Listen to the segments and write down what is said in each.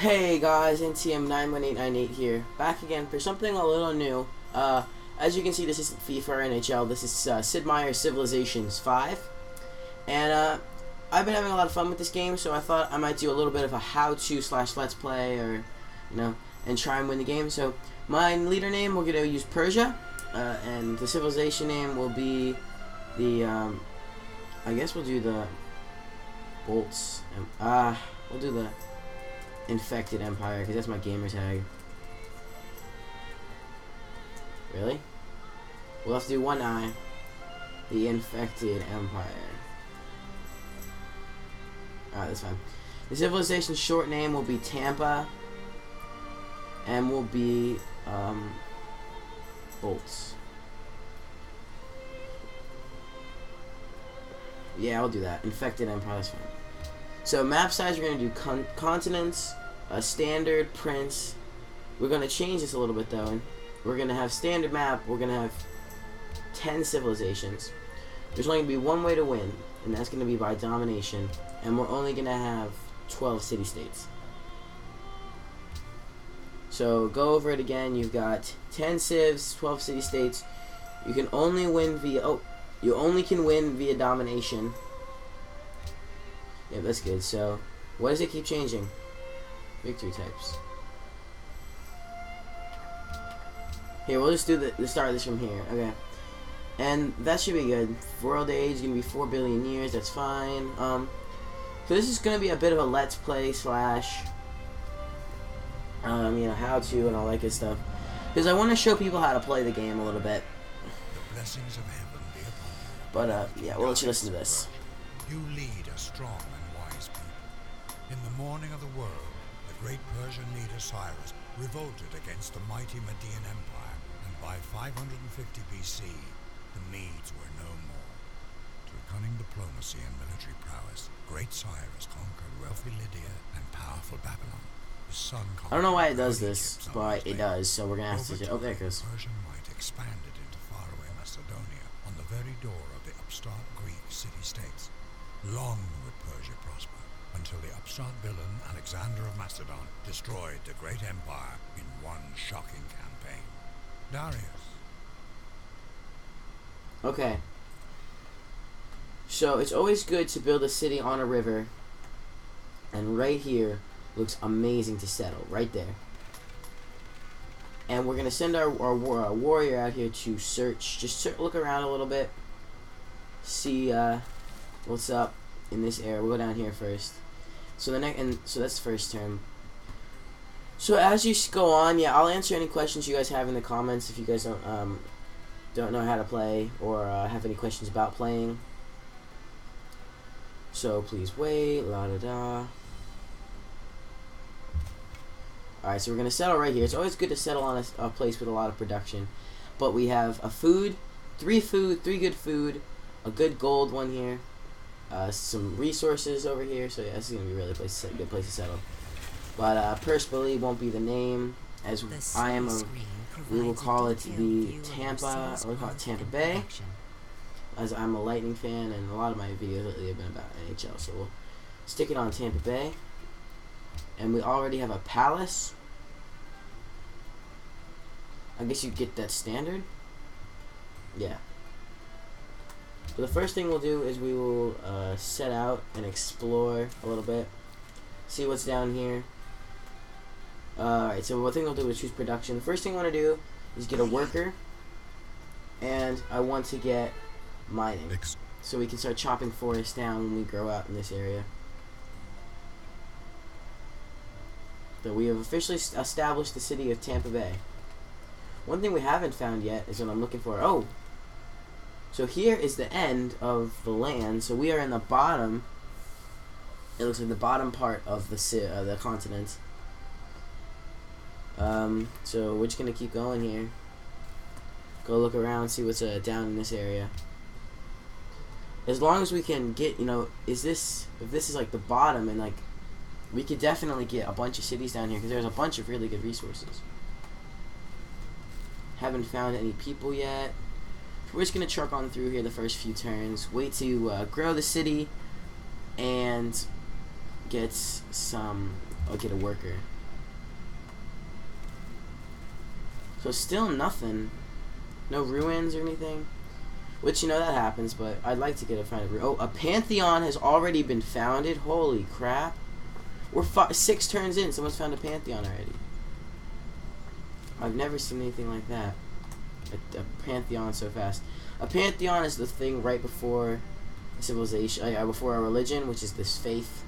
Hey guys, NTM91898 here, back again for something a little new. As you can see, this isn't FIFA or NHL, this is Sid Meier's Civilizations 5. And I've been having a lot of fun with this game, so I thought I might do a little bit of a how-to slash let's play, or, and try and win the game. So my leader name, we're going to use Persia, and the civilization name will be the, I guess we'll do the Bolts, we'll do the Infected Empire, because that's my gamer tag. Really? We'll have to do one eye. The Infected Empire. Alright, that's fine. The civilization's short name will be Tampa. And will be, Bolts. Yeah, I'll do that. Infected Empire, that's fine. So, map size, we're going to do continents, a standard, prince. We're going to change this a little bit, though. We're going to have standard map. We're going to have 10 civilizations. There's only going to be one way to win, and that's going to be by domination. And we're only going to have 12 city-states. So, go over it again. You've got 10 civs, 12 city-states. You can only win via... Oh, you only can win via domination. Yeah, that's good. So, what does it keep changing? Victory types. Here, we'll just do the start of this from here. Okay. And that should be good. World age is going to be 4 billion years. That's fine. So this is going to be a bit of a let's play slash, how to and all that good stuff. Because I want to show people how to play the game a little bit. The blessings of heaven be upon you. But, yeah, we'll let you listen to this. You lead a strong and wise people. In the morning of the world, the great Persian leader Cyrus revolted against the mighty Median Empire, and by 550 BC, the Medes were no more. Through cunning diplomacy and military prowess, great Cyrus conquered wealthy Lydia and powerful Babylon. His son I don't know why it does this, but it does, so we're going to have to... Oh, there it goes. Persian might expanded into faraway Macedonia on the very door of the upstart Greek city-states. Long would Persia prosper, until the upstart villain Alexander of Macedon destroyed the great empire in one shocking campaign. Darius. Okay. So, it's always good to build a city on a river. And right here looks amazing to settle. Right there. And we're going to send our warrior out here to search. Just look around a little bit. See what's up in this area. We'll go down here first. So so that's the first turn. So as you go on, yeah, I'll answer any questions you guys have in the comments if you guys don't know how to play or have any questions about playing. So please wait, la da da. Alright, so we're gonna settle right here. It's always good to settle on a place with a lot of production. But we have three good food, a good gold one here, some resources over here. So yeah, this is gonna be really a good place to settle. But personally, won't be the name, as we will call it the Tampa, or we'll call it Tampa Bay, as I'm a Lightning fan, and a lot of my videos lately have been about NHL. So we'll stick it on Tampa Bay. And we already have a palace. I guess you get that standard. Yeah. So the first thing we'll do is we will set out and explore a little bit. See what's down here. Alright, so one thing we'll do is choose production. The first thing I want to do is get a worker. And I want to get mining. So we can start chopping forests down when we grow out in this area. So we have officially established the city of Tampa Bay. One thing we haven't found yet is what I'm looking for. Oh! So here is the end of the land. So we are in the bottom. It looks like the bottom part of the continent. So we're just going to keep going here. Go look around, see what's down in this area. As long as we can get, if this is like the bottom, and like, we could definitely get a bunch of cities down here, because there's a bunch of really good resources. Haven't found any people yet. We're just going to truck on through here the first few turns. Wait to grow the city and get some. I'll get a worker. So still nothing. No ruins or anything. Which, you know, that happens, but I'd like to find a ruin. Oh, a pantheon has already been founded. Holy crap. We're 6 turns in. Someone's found a pantheon already. I've never seen anything like that. A pantheon so fast. A pantheon is the thing right before civilization, before our religion, which is this faith.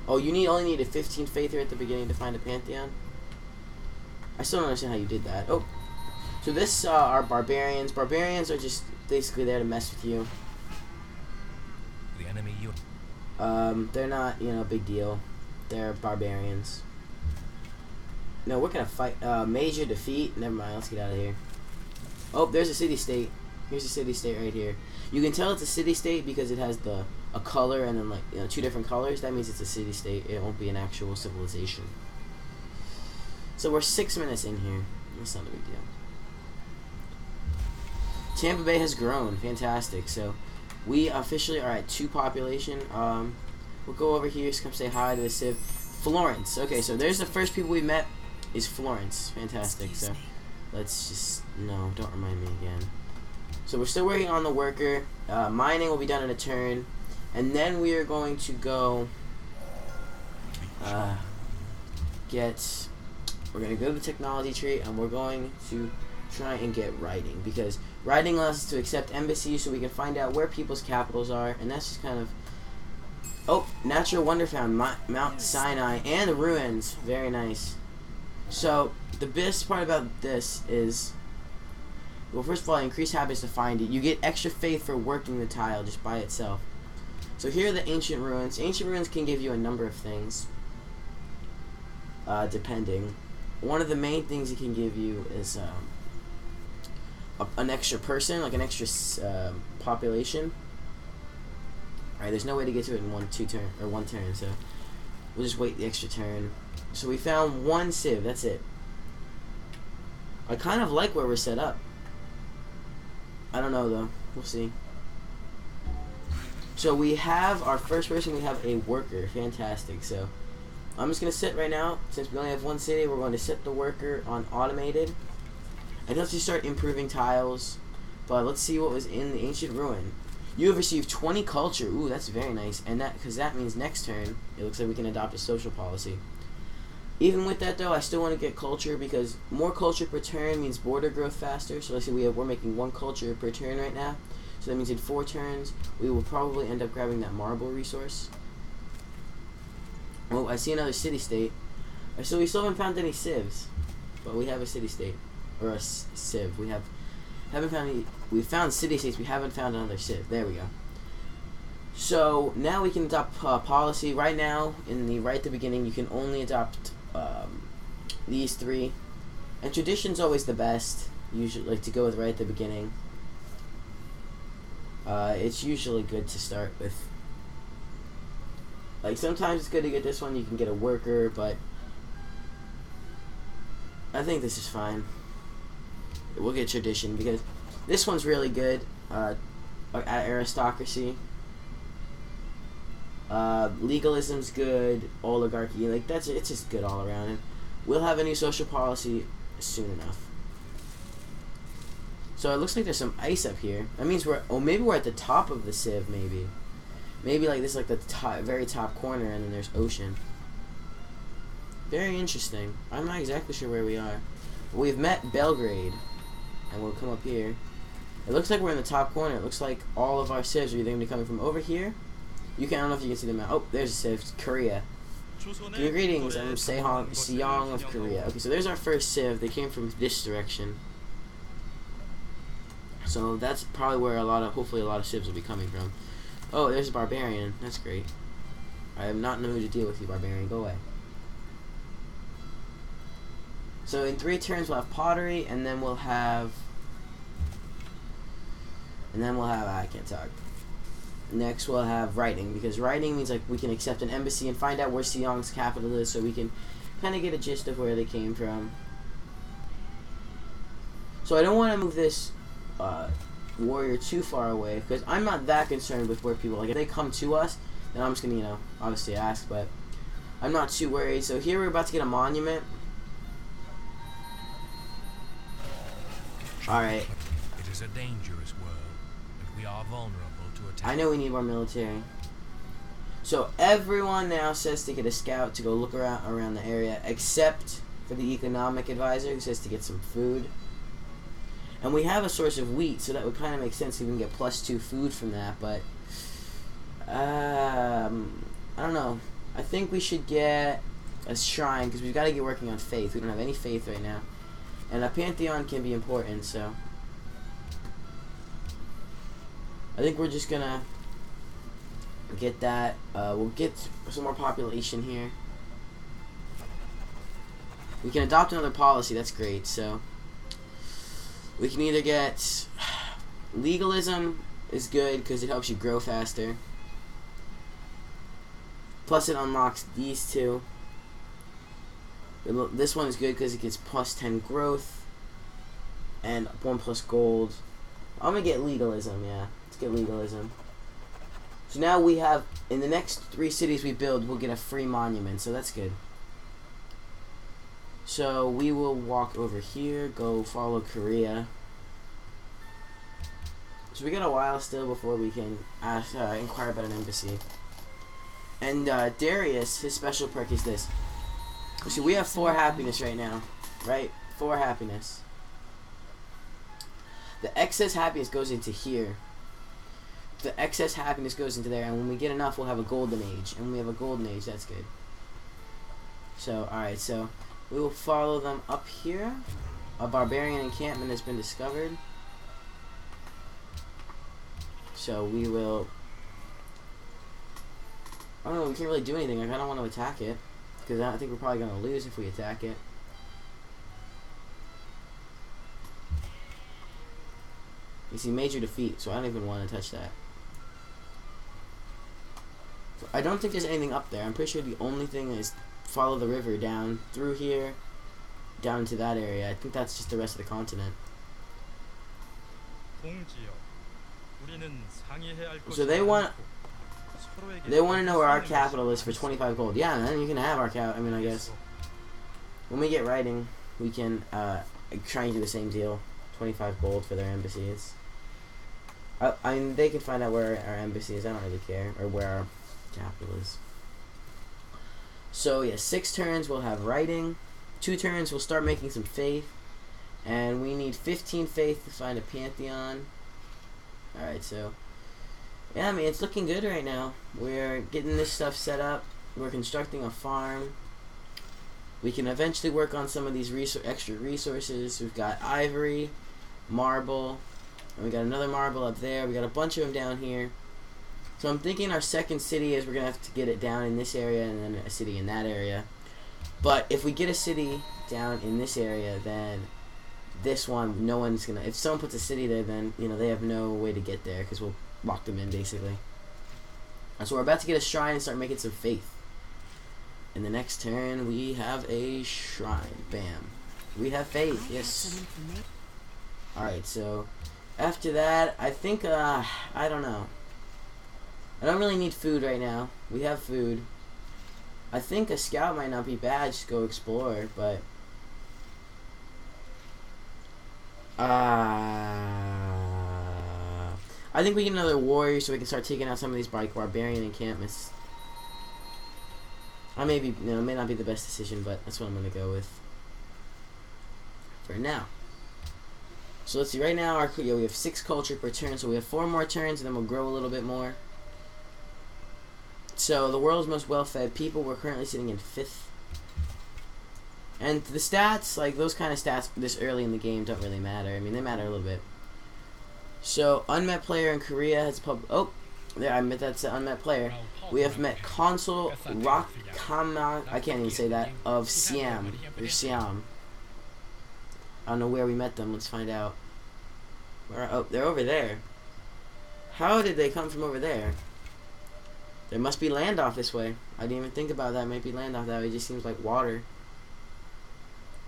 Oh, you only need a 15 faith here at the beginning to find a pantheon? I still don't understand how you did that. Oh, so this are barbarians. Barbarians are just basically there to mess with you. The enemy you. They're not, you know, a big deal. They're barbarians. No, we're gonna fight. Major defeat. Never mind. Let's get out of here. Oh, there's a city-state. Here's a city-state right here. You can tell it's a city-state because it has a color and then, like, you know, 2 different colors. That means it's a city-state. It won't be an actual civilization. So we're 6 minutes in here. That's not a big deal. Tampa Bay has grown. Fantastic. So we officially are at 2 population. We'll go over here. Just come say hi to the Civ. Florence. Okay, so there's the first people we met. Is Florence. Fantastic. So let's just... No, don't remind me again. So we're still working on the worker. Mining will be done in a turn. And then we are going to go... we're going to go to the technology tree, and we're going to try and get writing. Because writing allows us to accept embassies so we can find out where people's capitals are. And that's just kind of... Oh, natural wonder found. Mount Sinai and the ruins. Very nice. So, the best part about this is... Well, first of all, increased habits to find it. You get extra faith for working the tile just by itself. So here are the ancient ruins. Ancient ruins can give you a number of things. Depending. One of the main things it can give you is an extra person, like an extra population. Alright, there's no way to get to it in one turn, so we'll just wait the extra turn. So we found 1 civ, that's it. I kind of like where we're set up. I don't know though, we'll see. So we have our first person, we have a worker, fantastic. So I'm just going to sit right now, since we only have 1 city, we're going to set the worker on automated. I'd love to start improving tiles, but let's see what was in the ancient ruin. You have received 20 culture. Ooh, that's very nice. And because that means next turn, it looks like we can adopt a social policy. Even with that, though, I still want to get culture because more culture per turn means border growth faster. So let's say we're making 1 culture per turn right now. So that means in 4 turns, we will probably end up grabbing that marble resource. Oh, I see another city-state. So we still haven't found any civs, but we have a city-state or a civ. Haven't found any. We found city-states. We haven't found another civ. There we go. So now we can adopt policy. Right now, right at the beginning, you can only adopt these 3, and tradition's always the best. Usually, like to go with right at the beginning. It's usually good to start with. Like sometimes it's good to get this one. You can get a worker, but I think this is fine. We'll get tradition because this one's really good. Aristocracy. Legalism's good. Oligarchy, like it's just good all around. And we'll have a new social policy soon enough. So it looks like there's some ice up here. That means maybe we're at the top of the civ. Maybe like this, like the very top corner, and then there's ocean. Very interesting. I'm not exactly sure where we are. We've met Belgrade, and we'll come up here. It looks like we're in the top corner. It looks like all of our civs are either going to be coming from over here. I don't know if you can see the map. Oh, there's a civ. Korea. Greetings, I'm Seong of Korea. Okay, so there's our first civ. They came from this direction. So that's probably where hopefully a lot of civs will be coming from. Oh, there's a barbarian. That's great. I am not in the mood to deal with you, barbarian. Go away. So in 3 turns we'll have pottery, and then we'll have... I can't talk. Next we'll have writing, because writing means like we can accept an embassy and find out where Seong's capital is, so we can kind of get a gist of where they came from. So I don't want to move this warrior too far away, because I'm not that concerned with where people, like if they come to us, then I'm just gonna, obviously ask, but I'm not too worried. So here we're about to get a monument. Alright. It is a dangerous world, and we are vulnerable to attack. I know we need more military. So everyone now says to get a scout to go look around the area, except for the economic advisor who says to get some food. And we have a source of wheat, so that would kind of make sense if we can get +2 food from that, but I don't know. I think we should get a shrine, because we've got to get working on faith. We don't have any faith right now. And a pantheon can be important, so I think we're just gonna get that. We'll get some more population here. We can adopt another policy, that's great. So we can either get legalism is good because it helps you grow faster. Plus it unlocks these two. This one is good because it gets +10 growth and 1+ gold. I'm gonna get legalism, yeah. Let's get legalism. So now we have, in the next 3 cities we build, we'll get a free monument, so that's good. So we will walk over here, go follow Korea. So we got a while still before we can ask, inquire about an embassy. And Darius, his special perk is this. So we have 4 happiness right now, right? 4 happiness. The excess happiness goes into here. The excess happiness goes into there, and when we get enough, we'll have a golden age. And when we have a golden age, that's good. So, alright, so we will follow them up here. A barbarian encampment has been discovered. So we will... I don't know, we can't really do anything. Like, I don't want to attack it, because I think we're probably going to lose if we attack it. You see, major defeat, so I don't even want to touch that. So I don't think there's anything up there. I'm pretty sure the only thing is follow the river down through here, down to that area. I think that's just the rest of the continent. So they want to know where our capital is for 25 gold. Yeah, man, you can have our capital. I mean, I guess when we get writing, we can try and do the same deal. 25 gold for their embassies. I mean, they can find out where our embassy is. I don't really care, or where our capital is. So yeah, 6 turns we'll have writing. 2 turns we'll start making some faith, and we need 15 faith to find a pantheon. All right, so yeah, I mean, it's looking good right now. We're getting this stuff set up. We're constructing a farm. We can eventually work on some of these extra resources. We've got ivory, marble, and we got another marble up there. We got a bunch of them down here. So I'm thinking our second city is we're going to have to get it down in this area and then a city in that area. But if we get a city down in this area, then this one, no one's going to... If someone puts a city there, then, you know, they have no way to get there because we'll lock them in, basically. So we're about to get a shrine and start making some faith. In the next turn, we have a shrine. Bam. We have faith, yes. Alright, so after that, I think, I don't know. I don't really need food right now. We have food. I think a scout might not be bad, just go explore, but... I think we get another warrior so we can start taking out some of these barbarian encampments. I may be, you know, it may not be the best decision, but that's what I'm gonna go with for now. So let's see. Right now, we have 6 culture per turn, so we have 4 more turns, and then we'll grow a little bit more. So the world's most well-fed people. We're currently sitting in 5th, and the stats, like those kind of stats, this early in the game don't really matter. I mean, they matter a little bit. So unmet player in Korea has oh, there, I met that's an unmet player. We have met Consul Rakhama, I can't even say that, of Siam, or Siam. I don't know where we met them. Let's find out. Where? Oh, they're over there. How did they come from over there? There must be land off this way. I didn't even think about that. Might be land off that way. It just seems like water.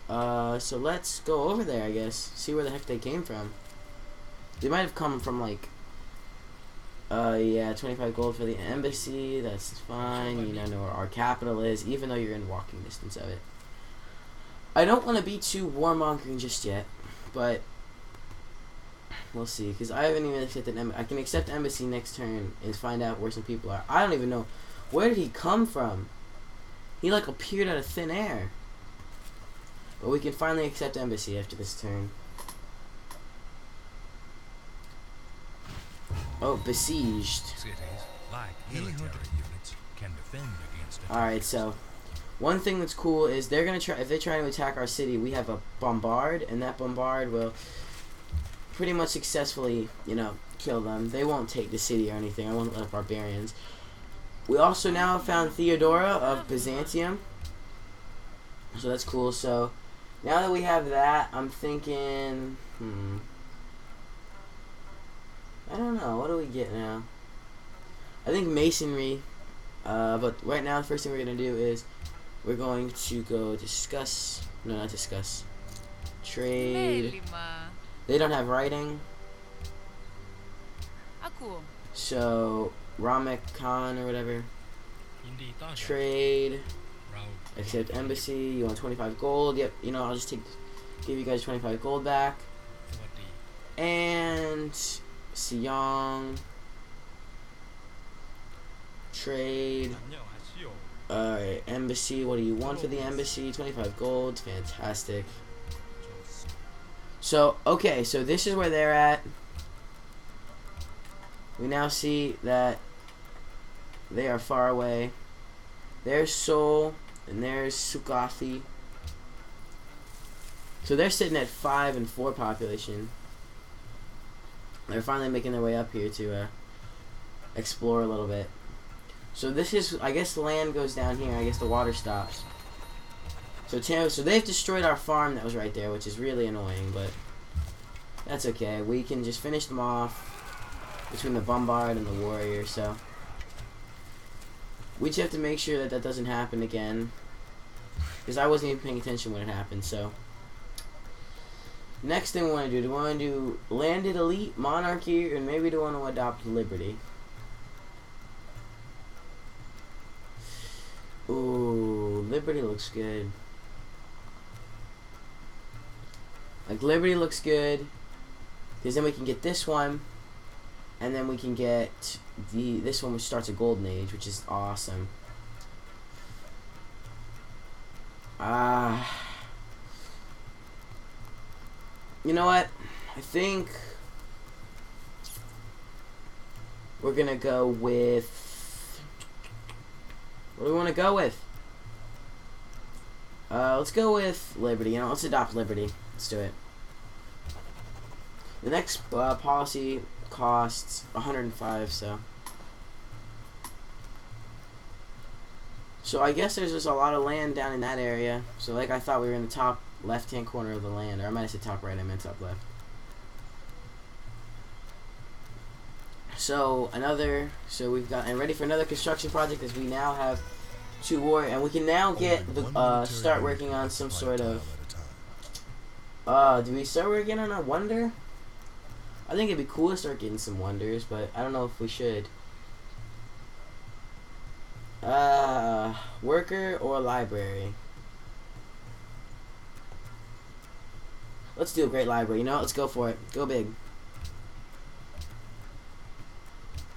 So let's go over there, I guess. See where the heck they came from. They might have come from, like... Yeah, 25 gold for the embassy. That's fine. You know where our capital is, even though you're in walking distance of it. I don't want to be too warmongering just yet, but we'll see. Because I haven't even accepted I can accept embassy next turn and find out where some people are. I don't even know. Where did he come from? He like appeared out of thin air. But we can finally accept embassy after this turn. Oh, besieged. Cities, like military units, can defend against it. Alright, so one thing that's cool is they're gonna try, if they try to attack our city, we have a bombard, and that bombard will pretty much successfully, you know, kill them. They won't take the city or anything. I won't let barbarians. We also now found Theodora of Byzantium. So that's cool. So now that we have that, I'm thinking, I don't know. What do we get now? I think masonry. But right now, the first thing we're going to do is we're going to go discuss. No, not discuss. Trade. They don't have writing. So, Ramek Khan or whatever. Trade. Accept embassy. You want 25 gold? Yep. You know, I'll just give you guys 25 gold back. And Siong. Trade. Alright, embassy. What do you want for the embassy? 25 gold. Fantastic. So, okay, so this is where they're at. We now see that they are far away. There's Seoul, and there's Sukathi. So they're sitting at 5 and 4 population. They're finally making their way up here to explore a little bit. So this is, I guess the land goes down here. I guess the water stops. So they've destroyed our farm that was right there, which is really annoying, but that's okay. We can just finish them off between the bombard and the warrior. So we just have to make sure that that doesn't happen again, because I wasn't even paying attention when it happened. So next thing we want to do we want to do landed elite, monarchy, and maybe do we want to adopt liberty? Ooh, liberty looks good. Like, liberty looks good, because then we can get this one, and then we can get this one, which starts a golden age, which is awesome. You know what? I think we're gonna go with, what do we want to go with? Let's go with liberty. You know, let's adopt liberty. Let's do it. The next policy costs 105, so I guess there's just a lot of land down in that area. So like I thought we were in the top left-hand corner of the land, or I might have said top right. I meant top left. So we've got, and ready for another construction project, as we now have 2 warriors, and we can now get start working on some sort of. Do we start working on a wonder? I think it'd be cool to start getting some wonders, but I don't know if we should. Worker or library? Let's do a great library. You know what? Let's go for it. Go big.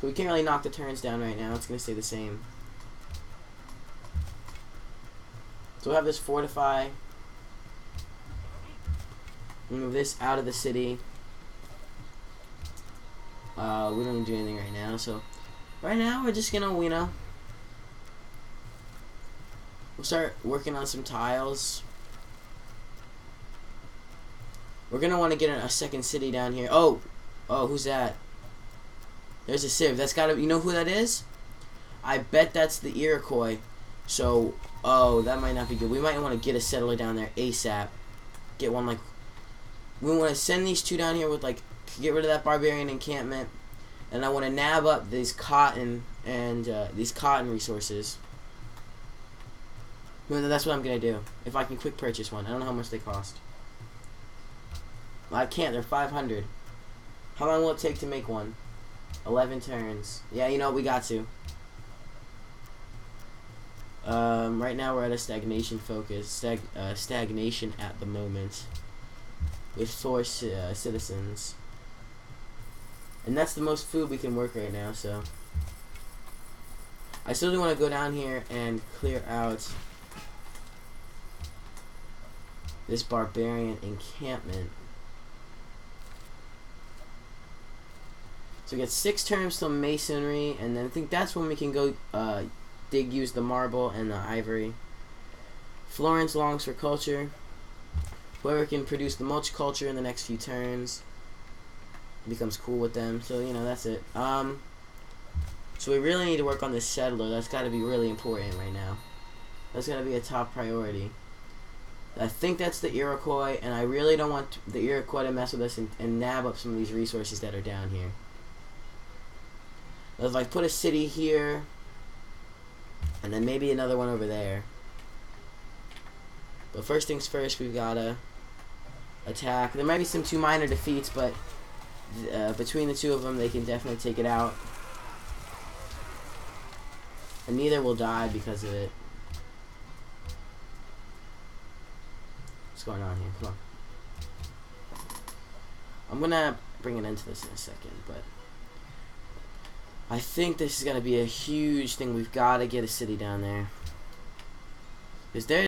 So we can't really knock the turns down right now. It's going to stay the same. So we'll have this fortify. Move this out of the city. We don't even do anything right now. So right now we're just going to, you know, we'll start working on some tiles. We're going to want to get a second city down here. Oh, who's that? There's a civ. That's got to, you know who that is? I bet that's the Iroquois. So, that might not be good. We might want to get a settler down there ASAP. Get one, like, we want to send these 2 down here with, like, get rid of that barbarian encampment. And I want to nab up these cotton and these cotton resources. Well, that's what I'm going to do. If I can quick purchase one. I don't know how much they cost. I can't. They're 500. How long will it take to make one? 11 turns. Yeah, you know what, we got to. Right now we're at a stagnation focus. Stagnation at the moment. With 4 citizens. And that's the most food we can work right now, so. I still do want to go down here and clear out this barbarian encampment. So we get 6 turns till masonry, and then I think that's when we can go use the marble and the ivory. Florence longs for culture. Whoever can produce the most culture in the next few turns becomes cool with them. So, you know, that's it. So we really need to work on this settler. That's got to be really important right now. That's got to be a top priority. I think that's the Iroquois, and I really don't want the Iroquois to mess with us and nab up some of these resources that are down here. If I put a city here, and then maybe another one over there. But first things first, we've got to attack. There might be some 2 minor defeats, but between the 2 of them, they can definitely take it out. And neither will die because of it. What's going on here? Come on. I'm going to bring an end to this in a second, but I think this is going to be a huge thing. We've got to get a city down there. Because there